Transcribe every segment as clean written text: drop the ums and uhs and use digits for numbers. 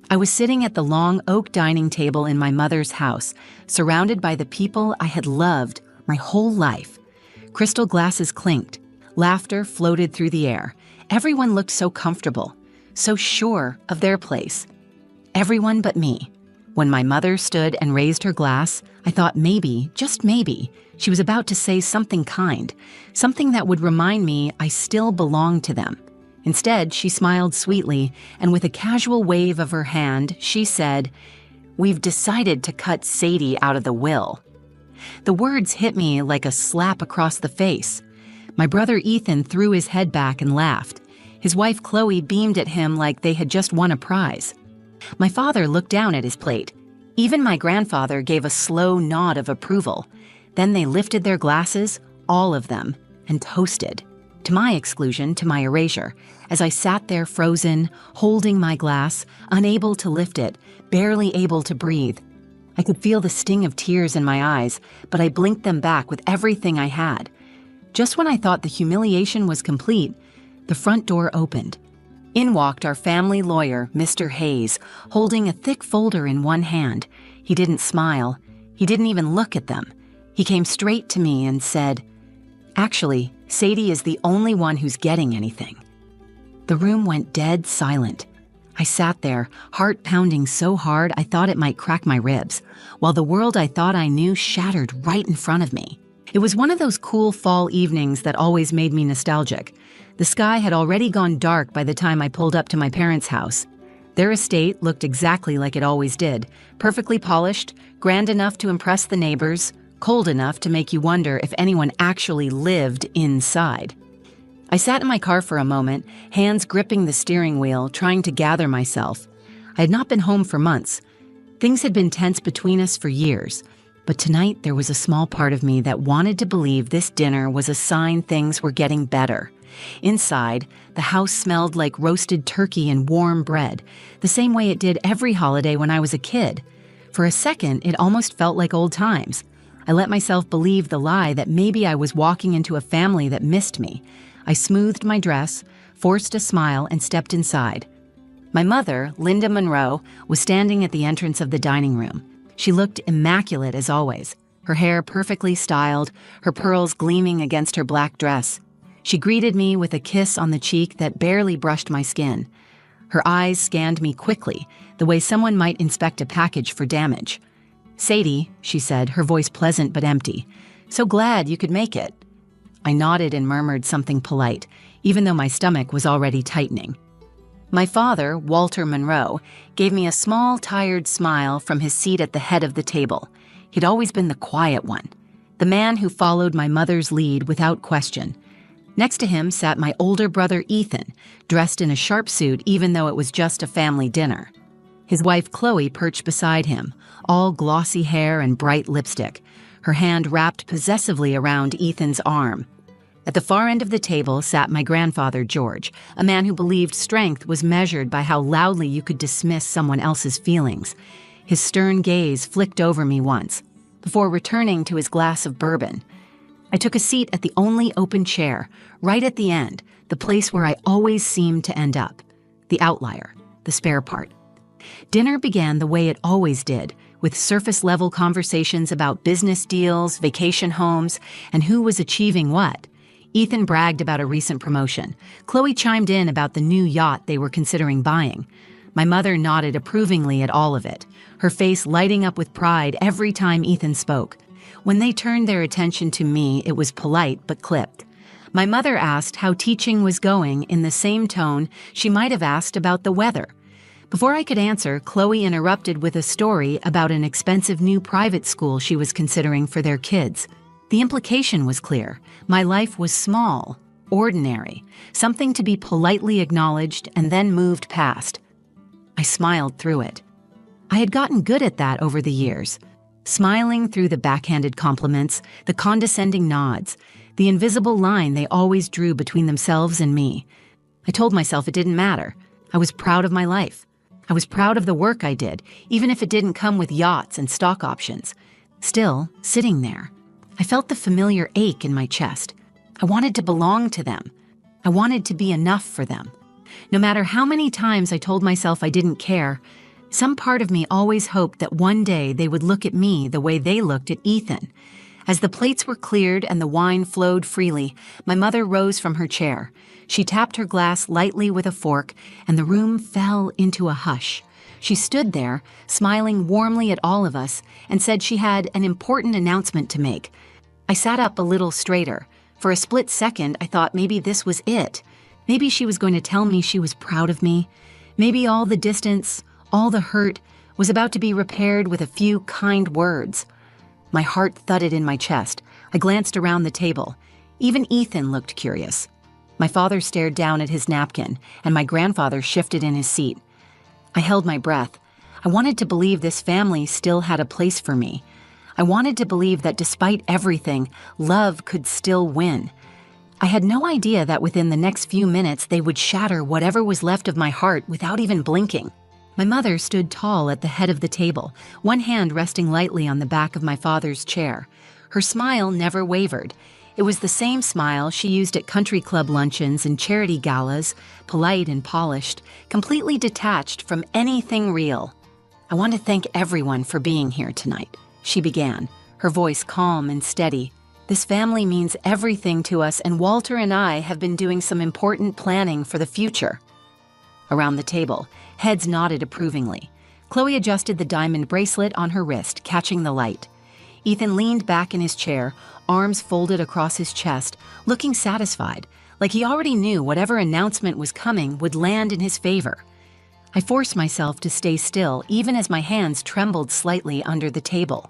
I was sitting at the long oak dining table in my mother's house, surrounded by the people I had loved my whole life. Crystal glasses clinked. Laughter floated through the air. Everyone looked so comfortable, so sure of their place. Everyone but me. When my mother stood and raised her glass, I thought maybe, just maybe, she was about to say something kind, something that would remind me I still belonged to them. Instead, she smiled sweetly, and with a casual wave of her hand, she said, "We've decided to cut Sadie out of the will." The words hit me like a slap across the face. My brother Ethan threw his head back and laughed. His wife Chloe beamed at him like they had just won a prize. My father looked down at his plate. Even my grandfather gave a slow nod of approval. Then they lifted their glasses, all of them, and toasted. To my exclusion, to my erasure, as I sat there frozen, holding my glass, unable to lift it, barely able to breathe. I could feel the sting of tears in my eyes, but I blinked them back with everything I had. Just when I thought the humiliation was complete, the front door opened. In walked our family lawyer, Mr. Hayes, holding a thick folder in one hand. He didn't smile. He didn't even look at them. He came straight to me and said, "Actually, Sadie is the only one who's getting anything." The room went dead silent. I sat there, heart pounding so hard I thought it might crack my ribs, while the world I thought I knew shattered right in front of me. It was one of those cool fall evenings that always made me nostalgic. The sky had already gone dark by the time I pulled up to my parents' house. Their estate looked exactly like it always did, perfectly polished, grand enough to impress the neighbors, cold enough to make you wonder if anyone actually lived inside. I sat in my car for a moment, hands gripping the steering wheel, trying to gather myself. I had not been home for months. Things had been tense between us for years. But tonight there was a small part of me that wanted to believe this dinner was a sign things were getting better. Inside, the house smelled like roasted turkey and warm bread, the same way it did every holiday when I was a kid. For a second, it almost felt like old times. I let myself believe the lie that maybe I was walking into a family that missed me. I smoothed my dress, forced a smile, and stepped inside. My mother, Linda Monroe, was standing at the entrance of the dining room. She looked immaculate as always, her hair perfectly styled, her pearls gleaming against her black dress. She greeted me with a kiss on the cheek that barely brushed my skin. Her eyes scanned me quickly, the way someone might inspect a package for damage. "Sadie," she said, her voice pleasant but empty. "So glad you could make it." I nodded and murmured something polite, even though my stomach was already tightening. My father, Walter Monroe, gave me a small, tired smile from his seat at the head of the table. He'd always been the quiet one, the man who followed my mother's lead without question. Next to him sat my older brother Ethan, dressed in a sharp suit even though it was just a family dinner. His wife Chloe perched beside him, all glossy hair and bright lipstick, her hand wrapped possessively around Ethan's arm. At the far end of the table sat my grandfather, George, a man who believed strength was measured by how loudly you could dismiss someone else's feelings. His stern gaze flicked over me once, before returning to his glass of bourbon. I took a seat at the only open chair, right at the end, the place where I always seemed to end up, the outlier, the spare part. Dinner began the way it always did, with surface-level conversations about business deals, vacation homes, and who was achieving what. Ethan bragged about a recent promotion. Chloe chimed in about the new yacht they were considering buying. My mother nodded approvingly at all of it, her face lighting up with pride every time Ethan spoke. When they turned their attention to me, it was polite but clipped. My mother asked how teaching was going in the same tone she might have asked about the weather. Before I could answer, Chloe interrupted with a story about an expensive new private school she was considering for their kids. The implication was clear. My life was small, ordinary, something to be politely acknowledged and then moved past. I smiled through it. I had gotten good at that over the years, smiling through the backhanded compliments, the condescending nods, the invisible line they always drew between themselves and me. I told myself it didn't matter. I was proud of my life. I was proud of the work I did, even if it didn't come with yachts and stock options. Still, sitting there, I felt the familiar ache in my chest. I wanted to belong to them. I wanted to be enough for them. No matter how many times I told myself I didn't care, Some part of me always hoped that one day they would look at me the way they looked at Ethan. As the plates were cleared and the wine flowed freely, my mother rose from her chair. She tapped her glass lightly with a fork, and the room fell into a hush. She stood there, smiling warmly at all of us, and said she had an important announcement to make. I sat up a little straighter. For a split second, I thought maybe this was it. Maybe she was going to tell me she was proud of me. Maybe all the distance, all the hurt, was about to be repaired with a few kind words. My heart thudded in my chest. I glanced around the table. Even Ethan looked curious. My father stared down at his napkin, and my grandfather shifted in his seat. I held my breath. I wanted to believe this family still had a place for me. I wanted to believe that despite everything, love could still win. I had no idea that within the next few minutes they would shatter whatever was left of my heart without even blinking. My mother stood tall at the head of the table, one hand resting lightly on the back of my father's chair. Her smile never wavered. It was the same smile she used at country club luncheons and charity galas, polite and polished, completely detached from anything real. "I want to thank everyone for being here tonight," she began, her voice calm and steady. "This family means everything to us, and Walter and I have been doing some important planning for the future." Around the table, heads nodded approvingly. Chloe adjusted the diamond bracelet on her wrist, catching the light. Ethan leaned back in his chair, arms folded across his chest, looking satisfied, like he already knew whatever announcement was coming would land in his favor. I forced myself to stay still, even as my hands trembled slightly under the table.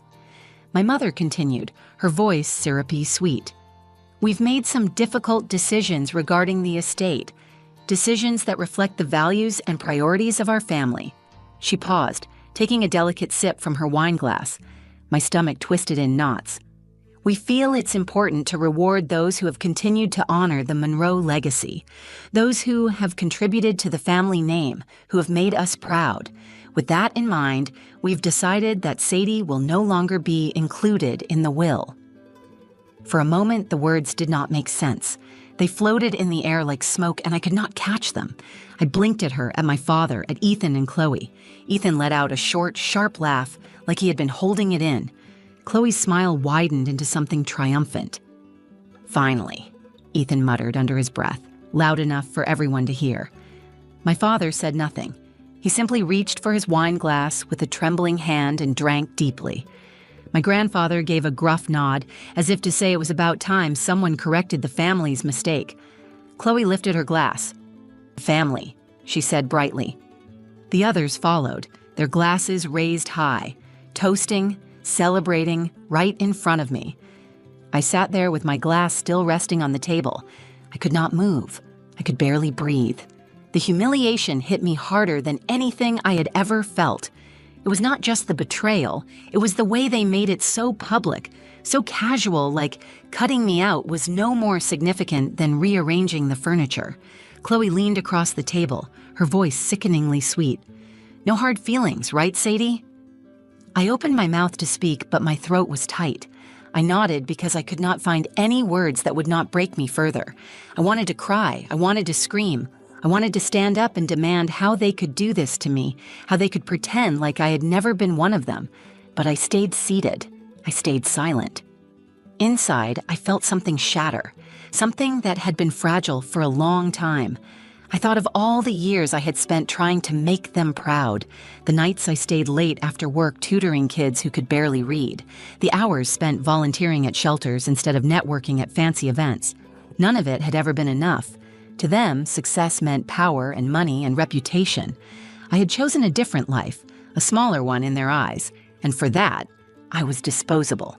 My mother continued, her voice syrupy sweet. "We've made some difficult decisions regarding the estate, decisions that reflect the values and priorities of our family." She paused, taking a delicate sip from her wine glass. My stomach twisted in knots. "We feel it's important to reward those who have continued to honor the Monroe legacy, those who have contributed to the family name, who have made us proud. With that in mind, we've decided that Sadie will no longer be included in the will." For a moment, the words did not make sense. They floated in the air like smoke, and I could not catch them. I blinked at her, at my father, at Ethan and Chloe. Ethan let out a short, sharp laugh, like he had been holding it in. Chloe's smile widened into something triumphant. "Finally," Ethan muttered under his breath, loud enough for everyone to hear. My father said nothing. He simply reached for his wine glass with a trembling hand and drank deeply. My grandfather gave a gruff nod, as if to say it was about time someone corrected the family's mistake. Chloe lifted her glass. "Family," she said brightly. The others followed, their glasses raised high, toasting, celebrating, right in front of me. I sat there with my glass still resting on the table. I could not move. I could barely breathe. The humiliation hit me harder than anything I had ever felt. It was not just the betrayal, it was the way they made it so public, so casual, like cutting me out was no more significant than rearranging the furniture. Chloe leaned across the table, her voice sickeningly sweet. "No hard feelings, right, Sadie?" I opened my mouth to speak, but my throat was tight. I nodded because I could not find any words that would not break me further. I wanted to cry, I wanted to scream. I wanted to stand up and demand how they could do this to me, how they could pretend like I had never been one of them. But I stayed seated. I stayed silent. Inside, I felt something shatter, something that had been fragile for a long time. I thought of all the years I had spent trying to make them proud, the nights I stayed late after work tutoring kids who could barely read, the hours spent volunteering at shelters instead of networking at fancy events. None of it had ever been enough. To them, success meant power and money and reputation. I had chosen a different life, a smaller one in their eyes, and for that, I was disposable.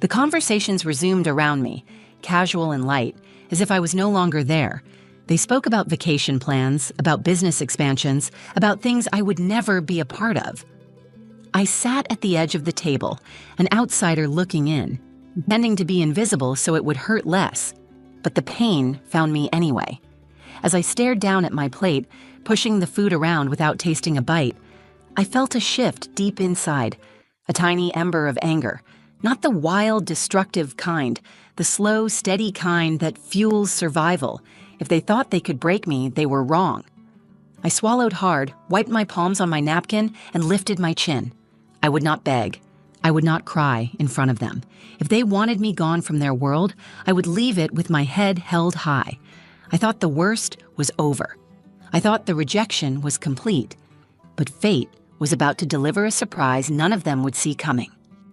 The conversations resumed around me, casual and light, as if I was no longer there. They spoke about vacation plans, about business expansions, about things I would never be a part of. I sat at the edge of the table, an outsider looking in, pretending to be invisible so it would hurt less. But the pain found me anyway. As I stared down at my plate, pushing the food around without tasting a bite, I felt a shift deep inside, a tiny ember of anger. Not the wild, destructive kind, the slow, steady kind that fuels survival. If they thought they could break me, they were wrong. I swallowed hard, wiped my palms on my napkin, and lifted my chin. I would not beg. I would not cry in front of them. If they wanted me gone from their world, I would leave it with my head held high. I thought the worst was over. I thought the rejection was complete. But fate was about to deliver a surprise none of them would see coming.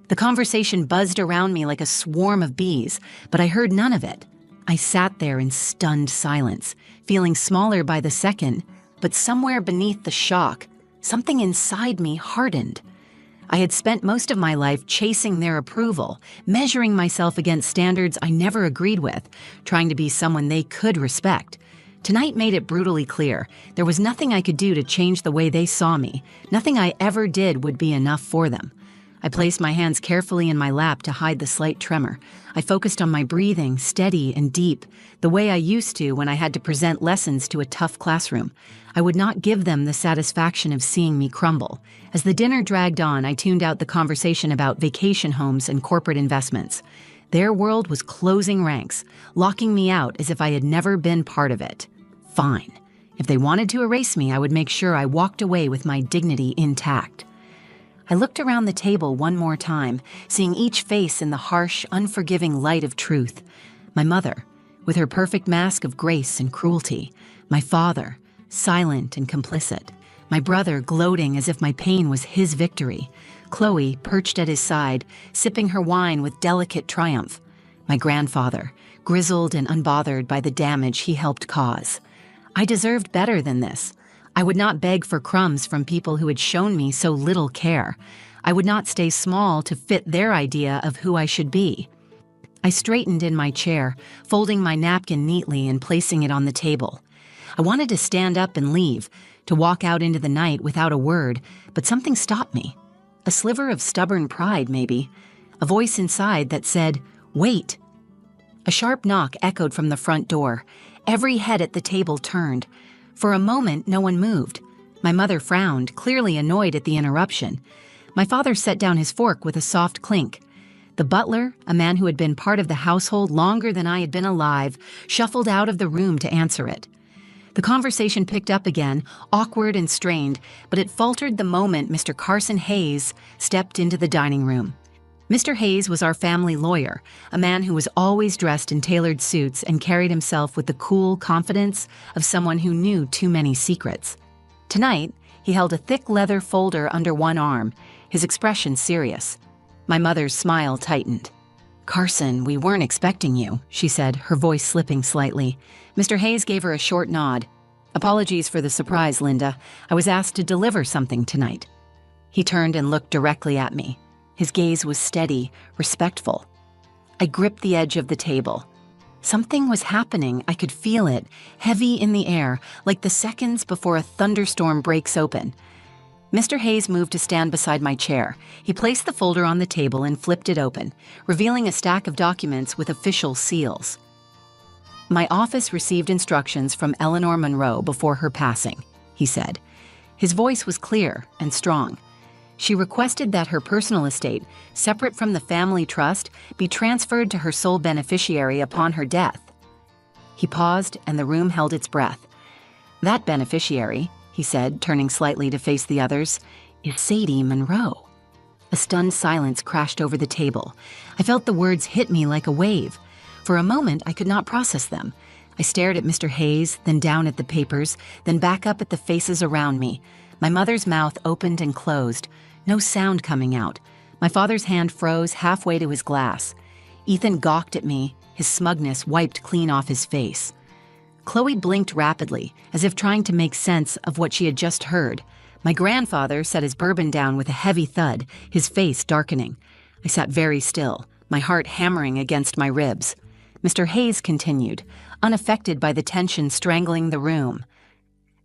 The conversation buzzed around me like a swarm of bees, but I heard none of it. I sat there in stunned silence, feeling smaller by the second, but somewhere beneath the shock, something inside me hardened. I had spent most of my life chasing their approval, measuring myself against standards I never agreed with, trying to be someone they could respect. Tonight made it brutally clear there was nothing I could do to change the way they saw me. Nothing I ever did would be enough for them. I placed my hands carefully in my lap to hide the slight tremor. I focused on my breathing, steady and deep, the way I used to when I had to present lessons to a tough classroom. I would not give them the satisfaction of seeing me crumble. As the dinner dragged on, I tuned out the conversation about vacation homes and corporate investments. Their world was closing ranks, locking me out as if I had never been part of it. Fine. If they wanted to erase me, I would make sure I walked away with my dignity intact. I looked around the table one more time, seeing each face in the harsh, unforgiving light of truth. My mother, with her perfect mask of grace and cruelty. My father, silent and complicit. My brother, gloating as if my pain was his victory. Chloe, perched at his side, sipping her wine with delicate triumph. My grandfather, grizzled and unbothered by the damage he helped cause. I deserved better than this. I would not beg for crumbs from people who had shown me so little care. I would not stay small to fit their idea of who I should be. I straightened in my chair, folding my napkin neatly and placing it on the table. I wanted to stand up and leave, to walk out into the night without a word, but something stopped me. A sliver of stubborn pride, maybe. A voice inside that said, "Wait." A sharp knock echoed from the front door. Every head at the table turned. For a moment, no one moved. My mother frowned, clearly annoyed at the interruption. My father set down his fork with a soft clink. The butler, a man who had been part of the household longer than I had been alive, shuffled out of the room to answer it. The conversation picked up again, awkward and strained, but it faltered the moment Mr. Carson Hayes stepped into the dining room. Mr. Hayes was our family lawyer, a man who was always dressed in tailored suits and carried himself with the cool confidence of someone who knew too many secrets. Tonight, he held a thick leather folder under one arm, his expression serious. My mother's smile tightened. "Carson, we weren't expecting you," she said, her voice slipping slightly. Mr. Hayes gave her a short nod. "Apologies for the surprise, Linda. I was asked to deliver something tonight." He turned and looked directly at me. His gaze was steady, respectful. I gripped the edge of the table. Something was happening. I could feel it, heavy in the air, like the seconds before a thunderstorm breaks open. Mr. Hayes moved to stand beside my chair. He placed the folder on the table and flipped it open, revealing a stack of documents with official seals. "My office received instructions from Eleanor Monroe before her passing," he said. His voice was clear and strong. She requested that her personal estate, separate from the family trust, be transferred to her sole beneficiary upon her death. He paused, and the room held its breath. "That beneficiary," he said, turning slightly to face the others, "is Sadie Monroe." A stunned silence crashed over the table. I felt the words hit me like a wave. For a moment, I could not process them. I stared at Mr. Hayes, then down at the papers, then back up at the faces around me. My mother's mouth opened and closed, no sound coming out. My father's hand froze halfway to his glass. Ethan gawked at me, his smugness wiped clean off his face. Chloe blinked rapidly, as if trying to make sense of what she had just heard. My grandfather set his bourbon down with a heavy thud, his face darkening. I sat very still, my heart hammering against my ribs. Mr. Hayes continued, unaffected by the tension strangling the room.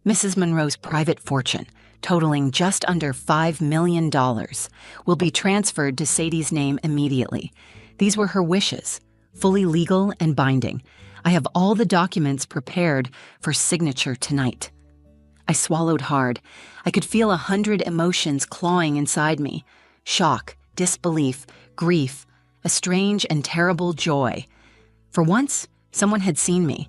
"Mrs. Monroe's private fortune, totaling just under $5 million, will be transferred to Sadie's name immediately. These were her wishes, fully legal and binding. I have all the documents prepared for signature tonight." I swallowed hard. I could feel 100 emotions clawing inside me. Shock, disbelief, grief, a strange and terrible joy. For once, someone had seen me.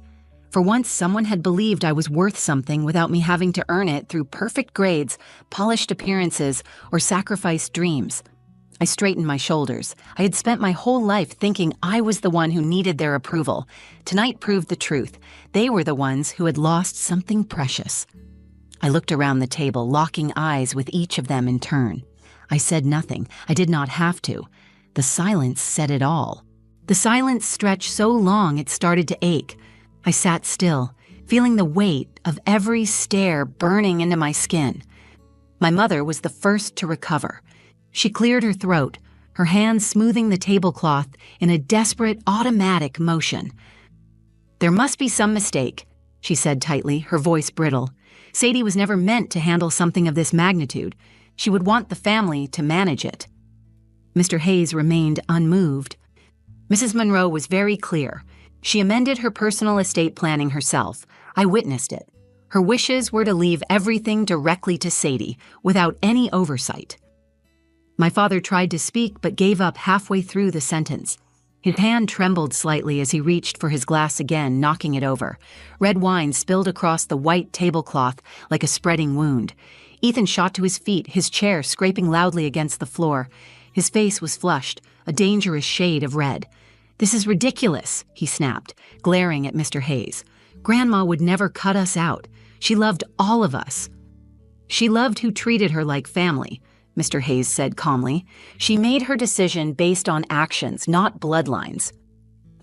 For once, someone had believed I was worth something without me having to earn it through perfect grades, polished appearances, or sacrificed dreams. I straightened my shoulders. I had spent my whole life thinking I was the one who needed their approval. Tonight proved the truth. They were the ones who had lost something precious. I looked around the table, locking eyes with each of them in turn. I said nothing. I did not have to. The silence said it all. The silence stretched so long it started to ache. I sat still, feeling the weight of every stare burning into my skin. My mother was the first to recover. She cleared her throat, her hands smoothing the tablecloth in a desperate, automatic motion. "There must be some mistake," she said tightly, her voice brittle. "Sadie was never meant to handle something of this magnitude. She would want the family to manage it." Mr. Hayes remained unmoved. Mrs. Monroe was very clear. She amended her personal estate planning herself. I witnessed it. Her wishes were to leave everything directly to Sadie, without any oversight. My father tried to speak but gave up halfway through the sentence. His hand trembled slightly as he reached for his glass again, knocking it over. Red wine spilled across the white tablecloth like a spreading wound. Ethan shot to his feet, his chair scraping loudly against the floor. His face was flushed, a dangerous shade of red. "This is ridiculous," he snapped, glaring at Mr. Hayes. "Grandma would never cut us out. She loved all of us." "She loved who treated her like family," Mr. Hayes said calmly. "She made her decision based on actions, not bloodlines."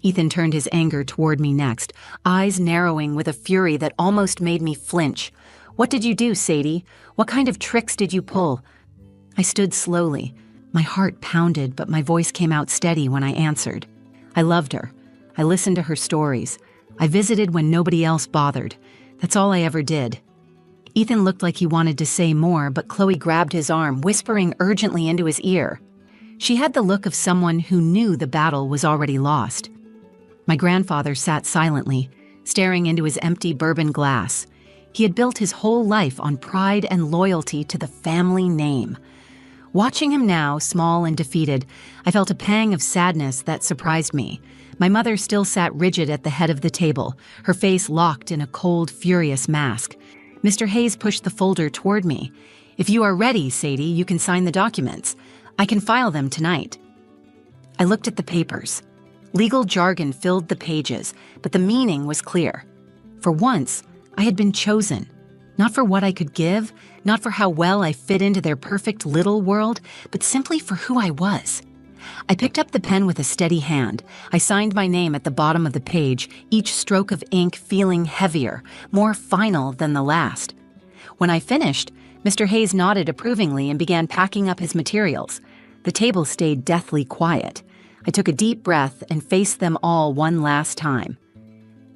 Ethan turned his anger toward me next, eyes narrowing with a fury that almost made me flinch. "What did you do, Sadie? What kind of tricks did you pull?" I stood slowly. My heart pounded, but my voice came out steady when I answered. I loved her. I listened to her stories. I visited when nobody else bothered. That's all I ever did. Ethan looked like he wanted to say more, but Chloe grabbed his arm, whispering urgently into his ear. She had the look of someone who knew the battle was already lost. My grandfather sat silently, staring into his empty bourbon glass. He had built his whole life on pride and loyalty to the family name. Watching him now, small and defeated, I felt a pang of sadness that surprised me. My mother still sat rigid at the head of the table, her face locked in a cold, furious mask. Mr. Hayes pushed the folder toward me. "If you are ready, Sadie, you can sign the documents. I can file them tonight." I looked at the papers. Legal jargon filled the pages, but the meaning was clear. For once, I had been chosen. Not for what I could give, not for how well I fit into their perfect little world, but simply for who I was. I picked up the pen with a steady hand. I signed my name at the bottom of the page, each stroke of ink feeling heavier, more final than the last. When I finished, Mr. Hayes nodded approvingly and began packing up his materials. The table stayed deathly quiet. I took a deep breath and faced them all one last time.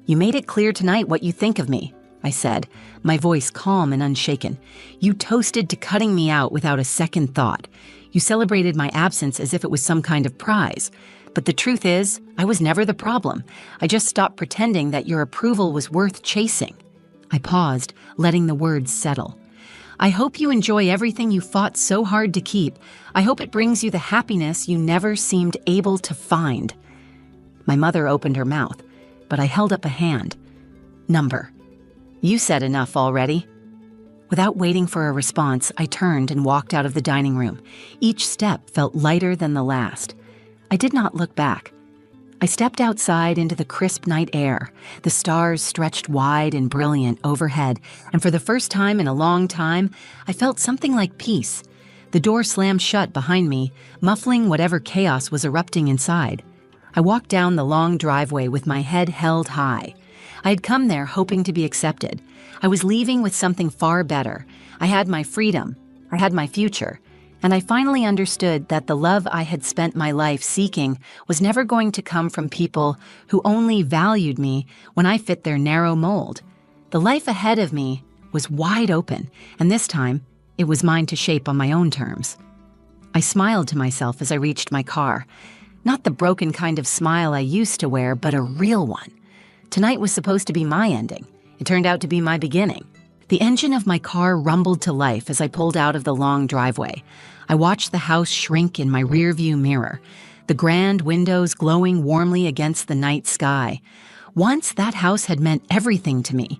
"You made it clear tonight what you think of me," I said, my voice calm and unshaken. "You toasted to cutting me out without a second thought. You celebrated my absence as if it was some kind of prize. But the truth is, I was never the problem. I just stopped pretending that your approval was worth chasing." I paused, letting the words settle. "I hope you enjoy everything you fought so hard to keep. I hope it brings you the happiness you never seemed able to find." My mother opened her mouth, but I held up a hand. "Number. You said enough already." Without waiting for a response, I turned and walked out of the dining room. Each step felt lighter than the last. I did not look back. I stepped outside into the crisp night air. The stars stretched wide and brilliant overhead, and for the first time in a long time, I felt something like peace. The door slammed shut behind me, muffling whatever chaos was erupting inside. I walked down the long driveway with my head held high. I had come there hoping to be accepted. I was leaving with something far better. I had my freedom. I had my future. And I finally understood that the love I had spent my life seeking was never going to come from people who only valued me when I fit their narrow mold. The life ahead of me was wide open, and this time, it was mine to shape on my own terms. I smiled to myself as I reached my car. Not the broken kind of smile I used to wear, but a real one. Tonight was supposed to be my ending. It turned out to be my beginning. The engine of my car rumbled to life as I pulled out of the long driveway. I watched the house shrink in my rearview mirror, the grand windows glowing warmly against the night sky. Once that house had meant everything to me.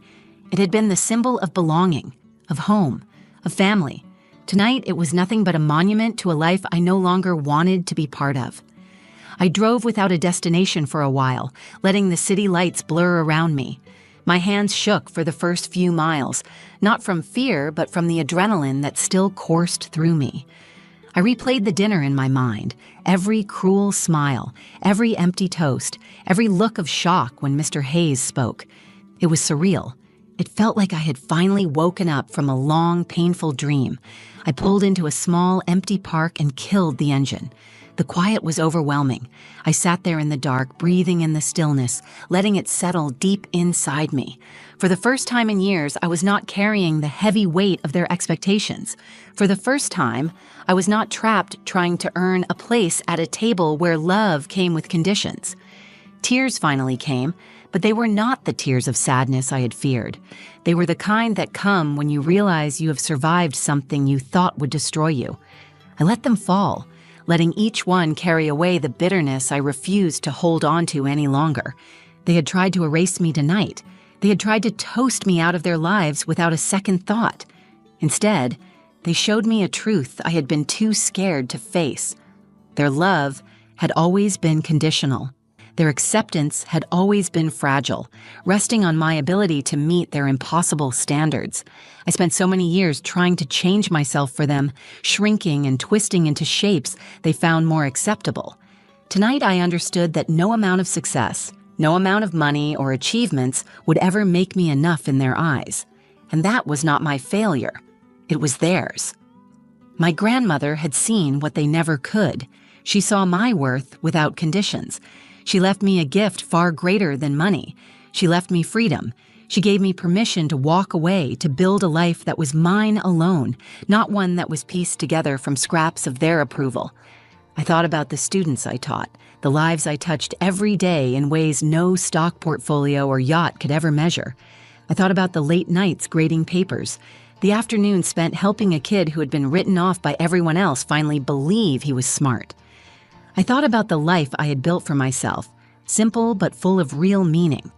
It had been the symbol of belonging, of home, of family. Tonight, it was nothing but a monument to a life I no longer wanted to be part of. I drove without a destination for a while, letting the city lights blur around me. My hands shook for the first few miles, not from fear, but from the adrenaline that still coursed through me. I replayed the dinner in my mind, every cruel smile, every empty toast, every look of shock when Mr. Hayes spoke. It was surreal. It felt like I had finally woken up from a long, painful dream. I pulled into a small, empty park and killed the engine. The quiet was overwhelming. I sat there in the dark, breathing in the stillness, letting it settle deep inside me. For the first time in years, I was not carrying the heavy weight of their expectations. For the first time, I was not trapped trying to earn a place at a table where love came with conditions. Tears finally came, but they were not the tears of sadness I had feared. They were the kind that come when you realize you have survived something you thought would destroy you. I let them fall, letting each one carry away the bitterness I refused to hold on to any longer. They had tried to erase me tonight. They had tried to toast me out of their lives without a second thought. Instead, they showed me a truth I had been too scared to face. Their love had always been conditional. Their acceptance had always been fragile, resting on my ability to meet their impossible standards. I spent so many years trying to change myself for them, shrinking and twisting into shapes they found more acceptable. Tonight I understood that no amount of success, no amount of money or achievements would ever make me enough in their eyes. And that was not my failure. It was theirs. My grandmother had seen what they never could. She saw my worth without conditions. She left me a gift far greater than money. She left me freedom. She gave me permission to walk away, to build a life that was mine alone, not one that was pieced together from scraps of their approval. I thought about the students I taught, the lives I touched every day in ways no stock portfolio or yacht could ever measure. I thought about the late nights grading papers, the afternoons spent helping a kid who had been written off by everyone else finally believe he was smart. I thought about the life I had built for myself, simple but full of real meaning.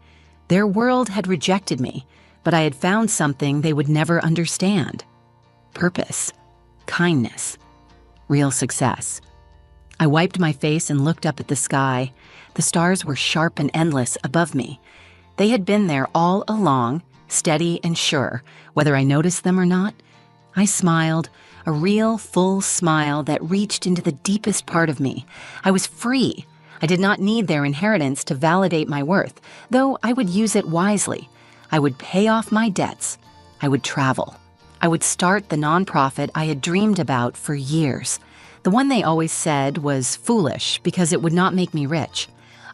Their world had rejected me, but I had found something they would never understand. Purpose, kindness, real success. I wiped my face and looked up at the sky. The stars were sharp and endless above me. They had been there all along, steady and sure, whether I noticed them or not. I smiled, a real, full smile that reached into the deepest part of me. I was free. I did not need their inheritance to validate my worth, though I would use it wisely. I would pay off my debts. I would travel. I would start the nonprofit I had dreamed about for years. The one they always said was foolish because it would not make me rich.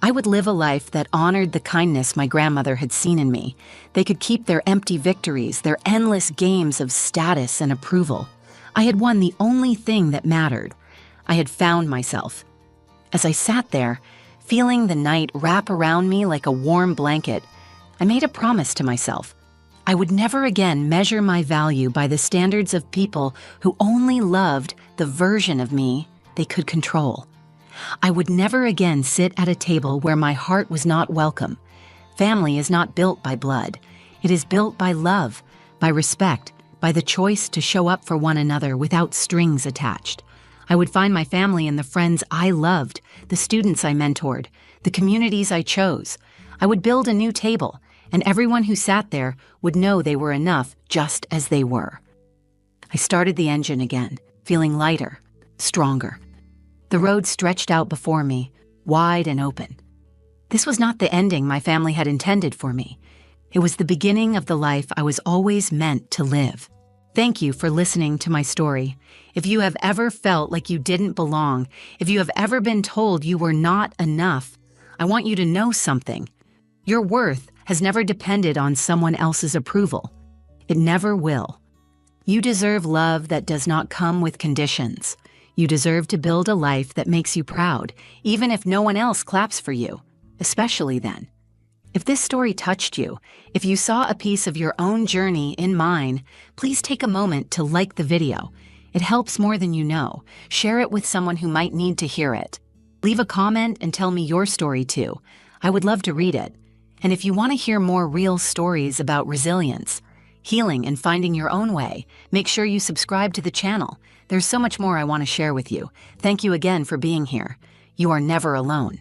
I would live a life that honored the kindness my grandmother had seen in me. They could keep their empty victories, their endless games of status and approval. I had won the only thing that mattered. I had found myself. As I sat there, feeling the night wrap around me like a warm blanket, I made a promise to myself. I would never again measure my value by the standards of people who only loved the version of me they could control. I would never again sit at a table where my heart was not welcome. Family is not built by blood. It is built by love, by respect, by the choice to show up for one another without strings attached. I would find my family in the friends I loved, the students I mentored, the communities I chose. I would build a new table, and everyone who sat there would know they were enough just as they were. I started the engine again, feeling lighter, stronger. The road stretched out before me, wide and open. This was not the ending my family had intended for me. It was the beginning of the life I was always meant to live. Thank you for listening to my story. If you have ever felt like you didn't belong, if you have ever been told you were not enough, I want you to know something. Your worth has never depended on someone else's approval. It never will. You deserve love that does not come with conditions. You deserve to build a life that makes you proud, even if no one else claps for you, especially then. If this story touched you, if you saw a piece of your own journey in mine, please take a moment to like the video. It helps more than you know. Share it with someone who might need to hear it. Leave a comment and tell me your story too. I would love to read it. And if you want to hear more real stories about resilience, healing, and finding your own way, make sure you subscribe to the channel. There's so much more I want to share with you. Thank you again for being here. You are never alone.